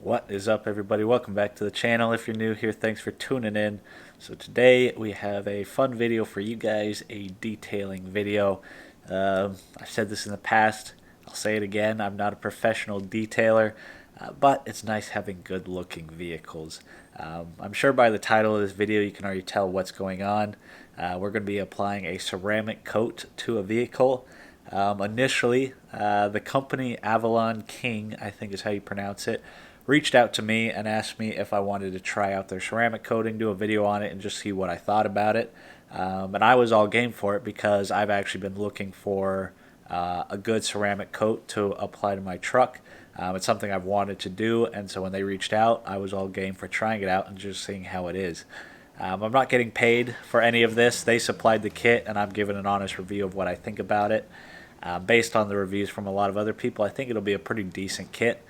What is up, everybody? Welcome back to the channel. If you're new here, thanks for tuning in. So today we have a fun video for you guys, a detailing video. I've said this in the past, I'll say it again, I'm not a professional detailer, but it's nice having good looking vehicles. I'm sure by the title of this video you can already tell what's going on. We're going to be applying a ceramic coat to a vehicle. Initially, the company Avalon King, I think is how you pronounce it, reached out to me and asked me if I wanted to try out their ceramic coating, do a video on it, and just see what I thought about it. And I was all game for it because I've actually been looking for a good ceramic coat to apply to my truck. It's something I've wanted to do, and so when they reached out, I was all game for trying it out and just seeing how it is. I'm not getting paid for any of this. They supplied the kit, and I'm giving an honest review of what I think about it. Based on the reviews from a lot of other people, I think it'll be a pretty decent kit.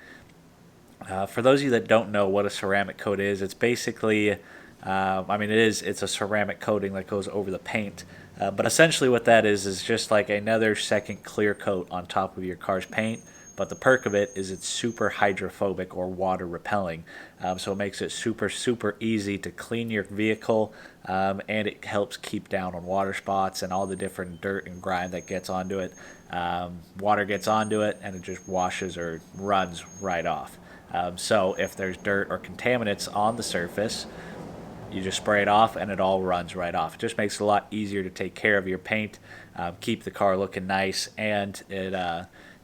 For those of you that don't know what a ceramic coat is, it's basically, it's a ceramic coating that goes over the paint. But essentially what that is just like another second clear coat on top of your car's paint. But the perk of it is it's super hydrophobic or water repelling. So it makes it super easy to clean your vehicle, and it helps keep down on water spots and all the different dirt and grime that gets onto it. Water gets onto it and it just washes or runs right off. So if there's dirt or contaminants on the surface, you just spray it off and it all runs right off. It just makes it a lot easier to take care of your paint, keep the car looking nice, and it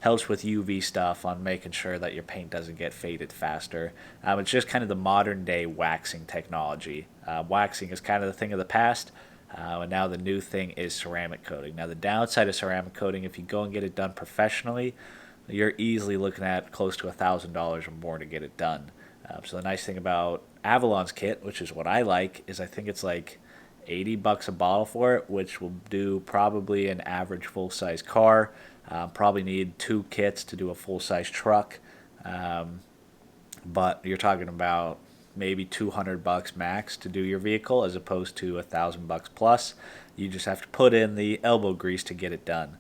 helps with UV stuff on making sure that your paint doesn't get faded faster. It's just kind of the modern day waxing technology. Waxing is kind of the thing of the past, and now the new thing is ceramic coating. Now the downside of ceramic coating, if you go and get it done professionally, you're easily looking at close to $1,000 or more to get it done. So the nice thing about Avalon's kit, which is what I like, is I think it's like $80 a bottle for it, which will do probably an average full-size car. Probably need 2 kits to do a full-size truck. But you're talking about maybe $200 max to do your vehicle as opposed to $1,000 plus. You just have to put in the elbow grease to get it done.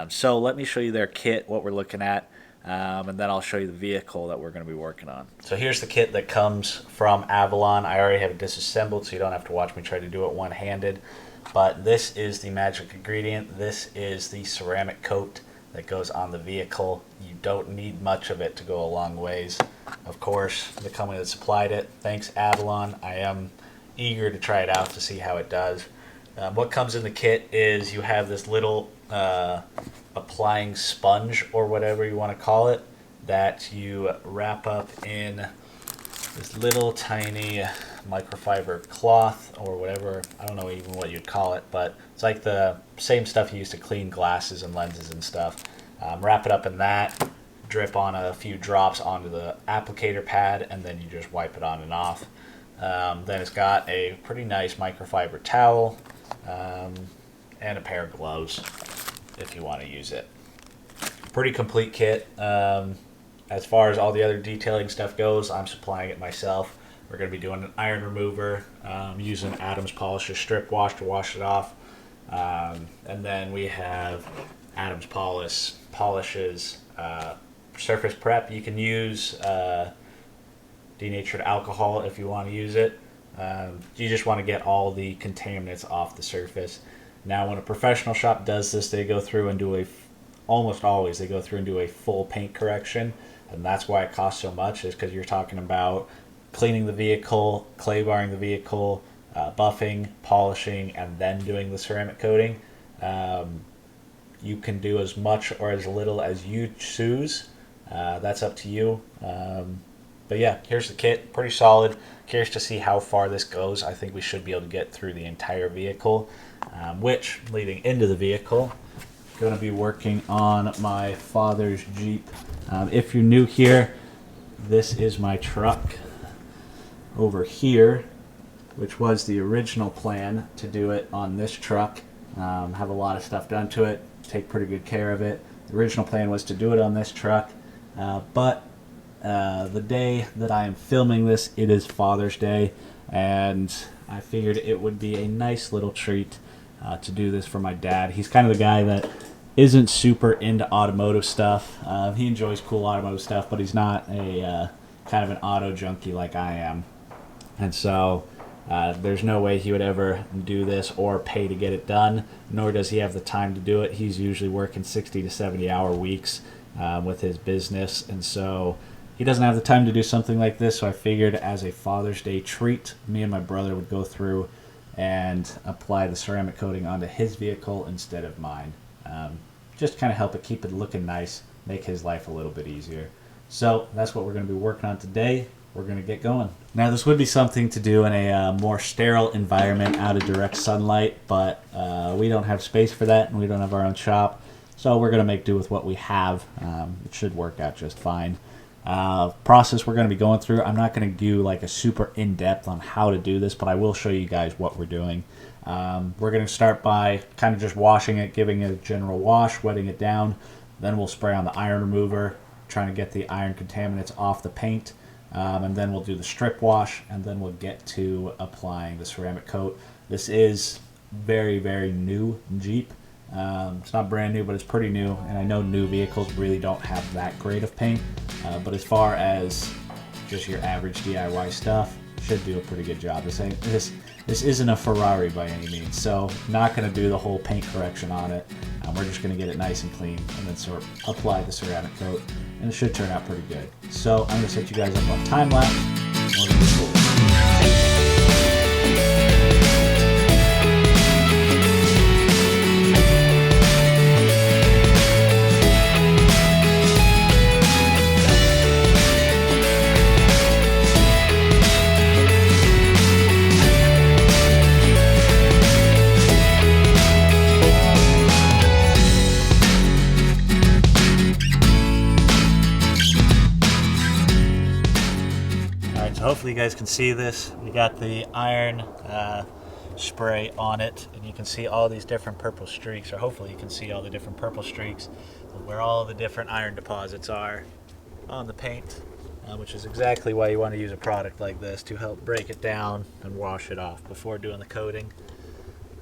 So let me show you their kit, what we're looking at, and then I'll show you the vehicle that we're going to be working on. So here's the kit that comes from Avalon. I already have it disassembled, so you don't have to watch me try to do it one-handed. But this is the magic ingredient. This is the ceramic coat that goes on the vehicle. You don't need much of it to go a long ways. Of course, the company that supplied it, thanks Avalon. I am eager to try it out to see how it does. What comes in the kit is you have this little applying sponge or whatever you want to call it that you wrap up in this little tiny microfiber cloth or whatever. I don't know even what you'd call it, but it's like the same stuff you use to clean glasses and lenses and stuff. Wrap it up in that, drip on a few drops onto the applicator pad, and then you just wipe it on and off. Then it's got a pretty nice microfiber towel, and a pair of gloves if you want to use it. Pretty complete kit. As far as all the other detailing stuff goes, I'm supplying it myself. We're going to be doing an iron remover, using Adam's Polisher strip wash to wash it off. And then we have Adam's Polishes surface prep. You can use denatured alcohol if you want to use it. You just want to get all the contaminants off the surface. Now, when a professional shop does this, they go through and do almost always, they go through and do a full paint correction. And that's why it costs so much, is because you're talking about cleaning the vehicle, clay barring the vehicle, buffing, polishing, and then doing the ceramic coating. You can do as much or as little as you choose. That's up to you. But yeah, here's the kit. Pretty solid. Curious to see how far this goes. I think we should be able to get through the entire vehicle, which, leading into the vehicle, going to be working on my father's Jeep. If you're new here, this is my truck over here, which was the original plan to do it on this truck. Have a lot of stuff done to it, take pretty good care of it. The original plan was to do it on this truck, but the day that I am filming this, it is Father's Day, and I figured it would be a nice little treat to do this for my dad. He's kind of the guy that isn't super into automotive stuff. He enjoys cool automotive stuff, but he's not a kind of an auto junkie like I am. And so there's no way he would ever do this or pay to get it done, nor does he have the time to do it. He's usually working 60 to 70 hour weeks with his business. And so he doesn't have the time to do something like this. So I figured as a Father's Day treat, me and my brother would go through and apply the ceramic coating onto his vehicle instead of mine. Just kind of help it keep it looking nice, make his life a little bit easier. So that's what we're going to be working on today. We're going to get going. Now this would be something to do in a more sterile environment out of direct sunlight, but we don't have space for that and we don't have our own shop. So we're going to make do with what we have. It should work out just fine. Process we're going to be going through, I'm not going to do like a super in-depth on how to do this, but I will show you guys what we're doing. We're going to start by kind of just washing it, giving it a general wash, wetting it down. Then we'll spray on the iron remover, trying to get the iron contaminants off the paint. And then we'll do the strip wash, and then we'll get to applying the ceramic coat. This is very, very new Jeep. It's not brand new, but it's pretty new, and I know new vehicles really don't have that great of paint. But as far as just your average DIY stuff, should do a pretty good job. This isn't a Ferrari by any means, so not going to do the whole paint correction on it. We're just going to get it nice and clean and then sort of apply the ceramic coat, and it should turn out pretty good. So I'm going to set you guys up on time lapse. We're going to be cool. Hopefully you guys can see this. We got the iron spray on it, and you can see all these different purple streaks, or hopefully you can see all the different purple streaks where all the different iron deposits are on the paint, which is exactly why you want to use a product like this to help break it down and wash it off before doing the coating.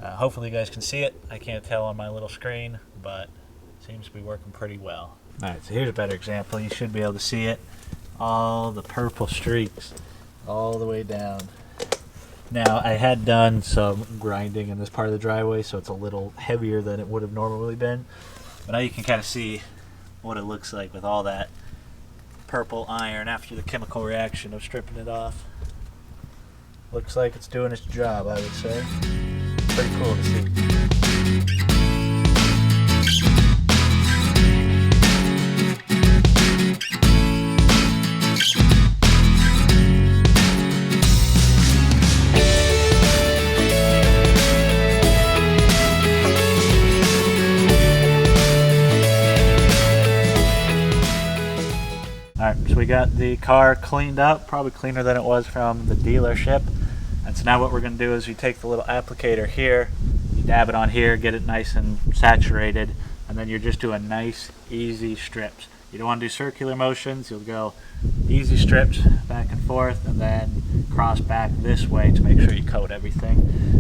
Hopefully you guys can see it. I can't tell on my little screen, but it seems to be working pretty well. Alright, so here's a better example. You should be able to see it. All the purple streaks all the way down. Now I had done some grinding in this part of the driveway, so it's a little heavier than it would have normally been, but now you can kind of see what it looks like with all that purple iron after the chemical reaction of stripping it off. Looks like it's doing its job, I would say. Pretty cool to see. Alright, so we got the car cleaned up, probably cleaner than it was from the dealership. And so now what we're going to do is we take the little applicator here, you dab it on here, get it nice and saturated, and then you're just doing nice, easy strips. You don't want to do circular motions, you'll go easy strips back and forth, and then cross back this way to make sure you coat everything.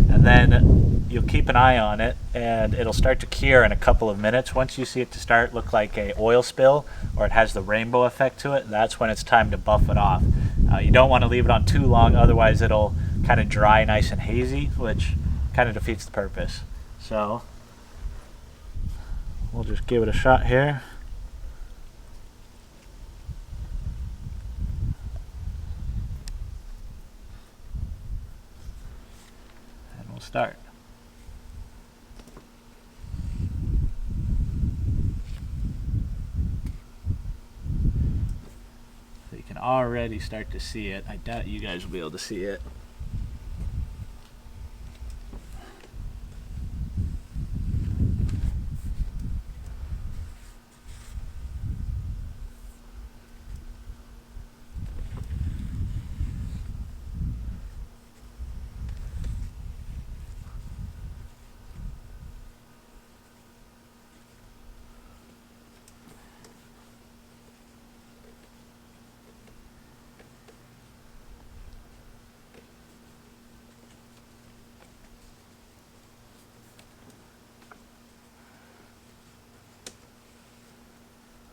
And then you'll keep an eye on it, and it'll start to cure in a couple of minutes. Once you see it to start look like a oil spill, or it has the rainbow effect to it, that's when it's time to buff it off. You don't want to leave it on too long, otherwise it'll kind of dry nice and hazy, which kind of defeats the purpose. So we'll just give it a shot here. And we'll start. So you can already start to see it. I doubt you guys will be able to see it.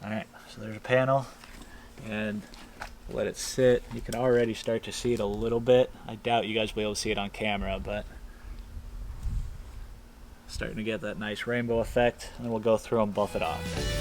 Alright, so there's a panel, and Let it sit. You can already start to see it a little bit. I doubt you guys will be able to see it on camera, but starting to get that nice rainbow effect. And we'll go through and buff it off.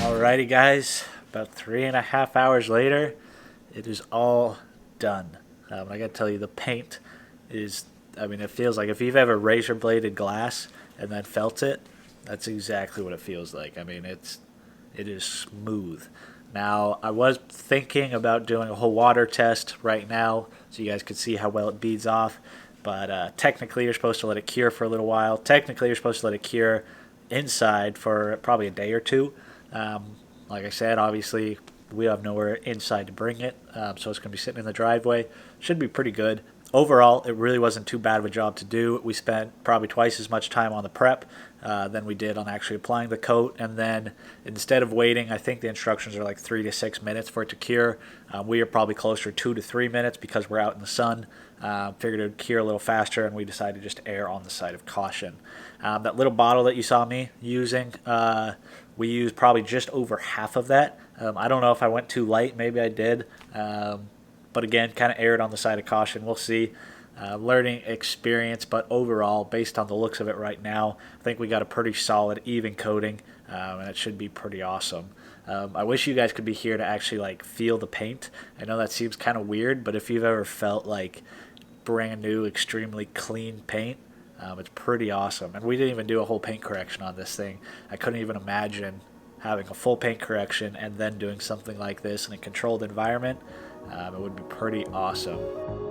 Alrighty guys, about 3.5 hours later, it is all done. I gotta tell you, the paint is, it feels like if you've ever razor bladed glass and then felt it, that's exactly what it feels like. It is smooth. Now, I was thinking about doing a whole water test right now so you guys could see how well it beads off, but technically you're supposed to let it cure for a little while. Technically you're supposed to let it cure inside for probably a day or two. Like I said, obviously we have nowhere inside to bring it, so it's going to be sitting in the driveway. Should be pretty good. Overall, it really wasn't too bad of a job to do. We spent probably twice as much time on the prep than we did on actually applying the coat, and then instead of waiting, I think the instructions are like 3 to 6 minutes for it to cure. We are probably closer to 2 to 3 minutes because we're out in the sun. Figured it would cure a little faster, and we decided to just err on the side of caution. That little bottle that you saw me using, we used probably just over half of that. I don't know if I went too light. Maybe I did. But again, kind of erred on the side of caution. We'll see. Learning experience, but overall, based on the looks of it right now, I think we got a pretty solid, even coating, and it should be pretty awesome. I wish you guys could be here to actually feel the paint. I know that seems kind of weird, but if you've ever felt like brand new, extremely clean paint, it's pretty awesome. And we didn't even do a whole paint correction on this thing. I couldn't even imagine having a full paint correction and then doing something like this in a controlled environment. It would be pretty awesome.